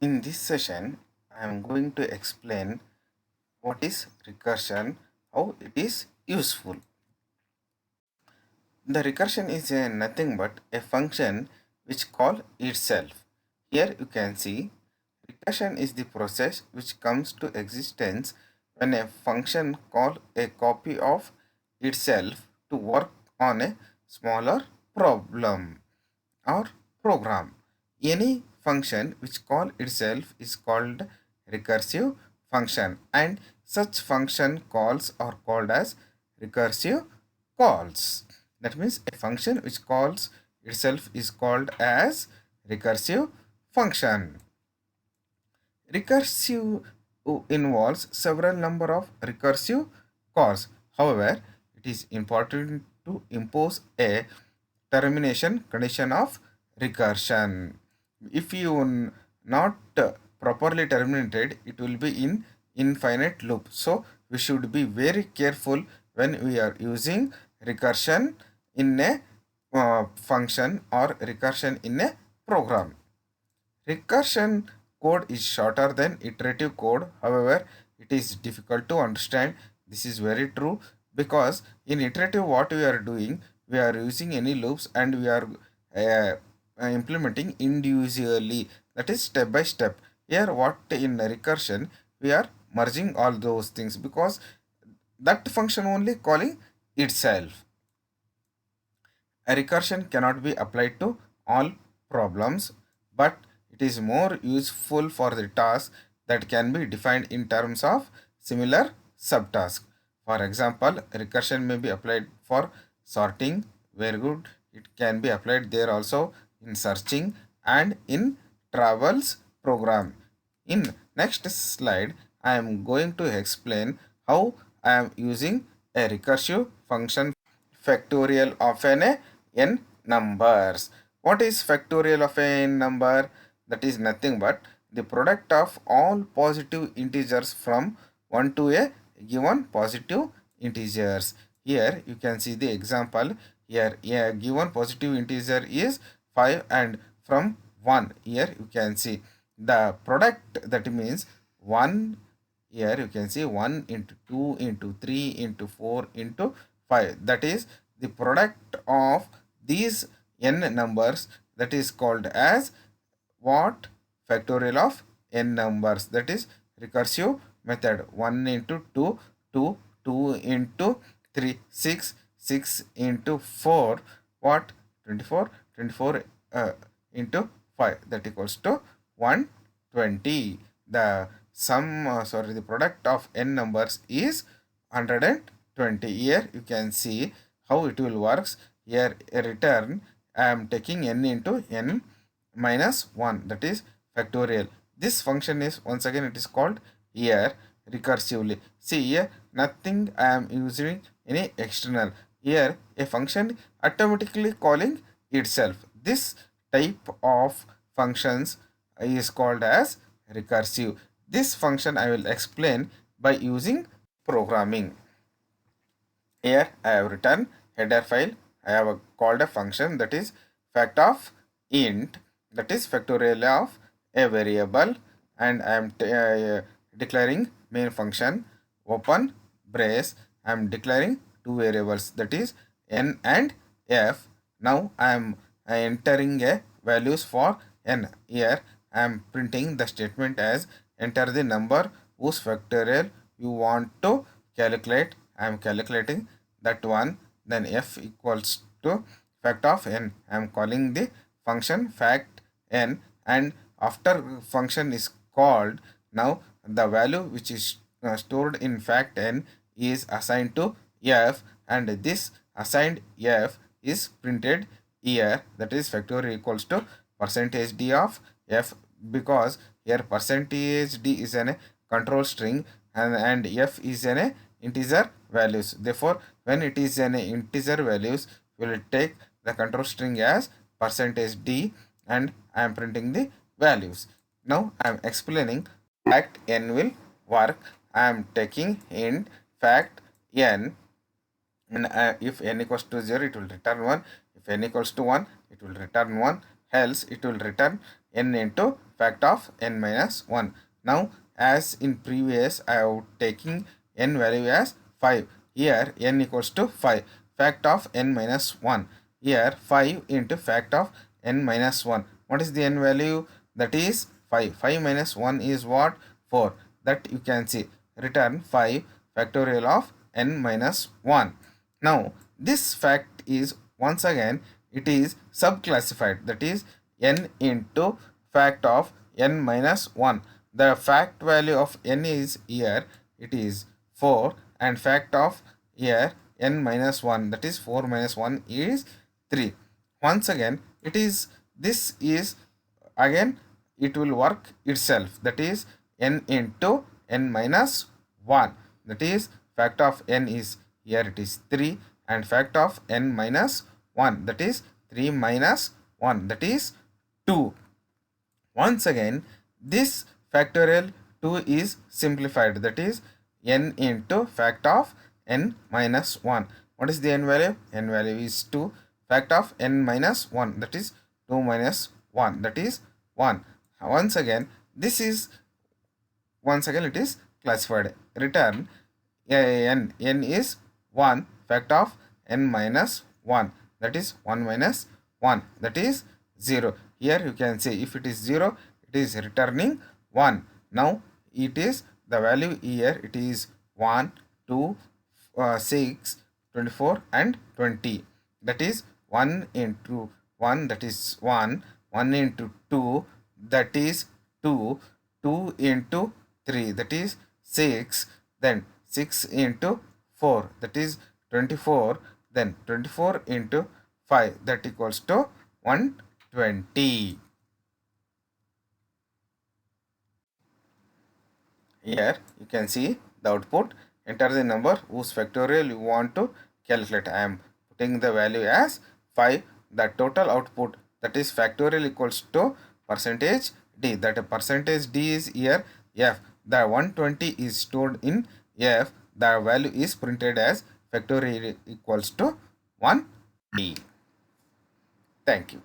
In this session, I am going to explain what is recursion, how it is useful. The recursion is nothing but a function which call itself. Here you can see recursion is the process which comes to existence when a function call a copy of itself to work on a smaller problem or program. Any function which call itself is called recursive function, and such function calls are called as recursive calls. That means a function which calls itself is called as recursive function. Recursive involves several number of recursive calls. However, it is important to impose a termination condition of recursion. If you not properly terminated, it will be in infinite loop. So we should be very careful when we are using recursion in a function or recursion in a program. Recursion code is shorter than iterative code. However, it is difficult to understand. This is very true because in iterative, what we are doing, we are using any loops and we are uh, implementing individually, that is step by step. Here, what in recursion, we are merging all those things because that function only calling itself. A recursion cannot be applied to all problems, but it is more useful for the task that can be defined in terms of similar subtasks. For example, recursion may be applied for sorting. Very good. It can be applied there also in searching and in travels program. In next slide, I am going to explain how I am using a recursive function factorial of an n numbers. What is factorial of a n number? That is nothing but the product of all positive integers from 1 to a given positive integers. Here you can see the example. Here a given positive integer is 5 and from 1 here you can see the product, that means 1. Here you can see 1 into 2 into 3 into 4 into 5, that is the product of these n numbers, that is called as what? Factorial of n numbers, that is recursive method. 1 into 2, 2, 2 into 3, 6, 6 into 4, what? 24, 24 into 5, that equals to 120. The sum, sorry, the product of n numbers is 120. Here you can see how it will works. Here a return, I am taking n into n minus 1, that is factorial. This function is once again it is called here recursively. See here nothing I am using any external. Here a function automatically calling itself. This type of functions is called as recursive. This function I will explain by using programming. Here I have written header file. I have called a function, that is fact of int, that is factorial of a variable, and I am declaring main function open brace. I am declaring two variables, that is n and f. Now I am entering a values for n. Here I am printing the statement as enter the number whose factorial you want to calculate. I am calculating that one. Then f equals to fact of n. I am calling the function fact n, and after function is called, now the value which is stored in fact n is assigned to f, and this assigned f is printed here, that is factorial equals to percentage d of f, because here percentage d is an control string, and f is an integer values. Therefore when it is an integer values, we will take the control string as percentage d, and I am printing the values. Now I am explaining fact n will work. I am taking in fact n, and if n equals to 0 it will return 1, if n equals to 1 it will return 1. else it will return n into fact of n minus 1. Now as in previous I have taking n value as 5. Here n equals to 5, fact of n minus 1. Here 5 into fact of n minus 1. What is the n value? That is 5. 5 minus 1 is what? 4. That you can see. Return 5 factorial of n minus 1. Now this fact is once again it is subclassified, that is n into fact of n minus 1. The fact value of n is here, it is 4, and fact of here n minus 1, that is 4 minus 1 is 3. Once again it is, this is again it will work itself, that is n into n minus 1, that is fact of n is here, it is 3, and fact of n minus 1, that is 3 minus 1, that is 2. Once again this factorial 2 is simplified, that is n into fact of n minus 1. What is the n value? N value is 2. Fact of n minus 1, that is 2 minus 1, that is 1. Once again this is, once again it is classified. Return n is 1, fact of n minus 1, that is 1 minus 1, that is 0. Here you can see if it is 0 it is returning 1. Now it is the value here, it is 1, 2, 6, 24 and 20, that is 1 into 1, that is 1, 1 into 2, that is 2, 2 into 3, that is 6, then 6 into 4, that is 24, then 24 into 5, that equals to 120. Here you can see the output. Enter the number whose factorial you want to calculate. I am putting the value as 5. The total output, that is factorial, equals to percentage d. That percentage d is here f. The 120 is stored in f. The value is printed as factorial equals to 1d. Thank you.